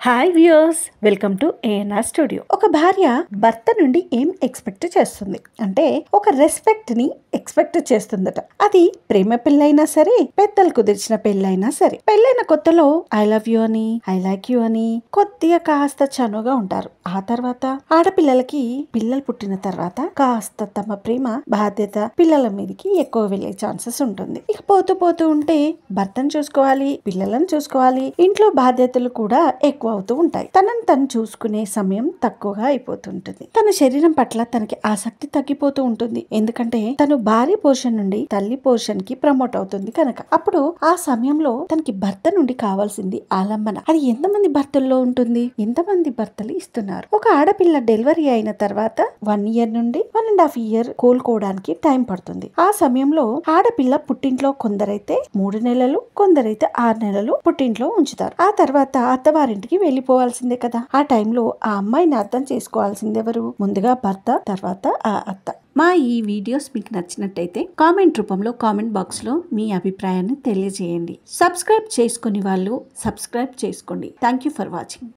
Hi viewers, welcome to ANR studio. ఒక భార్య భర్త నుండి ఏం ఎక్స్పెక్ట్ చేస్తుంది అంటే ఒక రెస్పెక్ట్ ని ఎక్స్పెక్ట్ చేస్తుందట. అది ప్రేమ పెళ్ళైనా సరే, పెద్దలు కుదిర్చిన పెళ్ళైనా సరే. పెళ్ళైన కొత్తలో ఐ లవ్ యూ అని, ఐ లైక్ యూ అని కొద్దిగా కాస్త చనువుగా ఉంటారు. ఆ తర్వాత ఆడపిల్లలకి పిల్లలు పుట్టిన తర్వాత కాస్త తమ ప్రేమ బాధ్యత పిల్లల మీదకి ఎక్కువ వెళ్లే ఛాన్సెస్ ఉంటుంది. ఇక పోతూ పోతూ ఉంటే భర్తను చూసుకోవాలి, పిల్లలను చూసుకోవాలి, ఇంట్లో బాధ్యతలు కూడా ఎక్కువ అవుతూ ఉంటాయి. తనని తను చూసుకునే సమయం తక్కువగా అయిపోతుంటుంది. తన శరీరం పట్ల తనకి ఆసక్తి తగ్గిపోతూ ఉంటుంది. ఎందుకంటే తను భార్య పోర్షన్ నుండి తల్లి పోర్షన్ కి ప్రమోట్ అవుతుంది కనుక. అప్పుడు ఆ సమయంలో తనకి భర్త నుండి కావాల్సింది ఆలంబన. అది ఎంతమంది భర్తల్లో ఉంటుంది? ఎంతమంది భర్తలు ఇస్తున్నారు? ఒక ఆడపిల్ల డెలివరీ అయిన తర్వాత 1 year నుండి 1.5 year కోలుకోవడానికి టైం పడుతుంది. ఆ సమయంలో ఆడపిల్ల పుట్టింట్లో కొందరైతే 3 నెలలు, కొందరైతే 6 నెలలు పుట్టింట్లో ఉంచుతారు. ఆ తర్వాత అత్తవారింటికి వెళ్ళిపోవాల్సిందే కదా. ఆ టైంలో ఆ అమ్మాయిని అర్థం చేసుకోవాల్సింది ఎవరు? ముందుగా భర్త, తర్వాత ఆ అత్త. మా ఈ వీడియోస్ మీకు నచ్చినట్టయితే కామెంట్ రూపంలో కామెంట్ బాక్స్ లో మీ అభిప్రాయాన్ని తెలియజేయండి. సబ్స్క్రైబ్ చేసుకుని వాళ్ళు సబ్స్క్రైబ్ చేసుకోండి. Thank you for watching.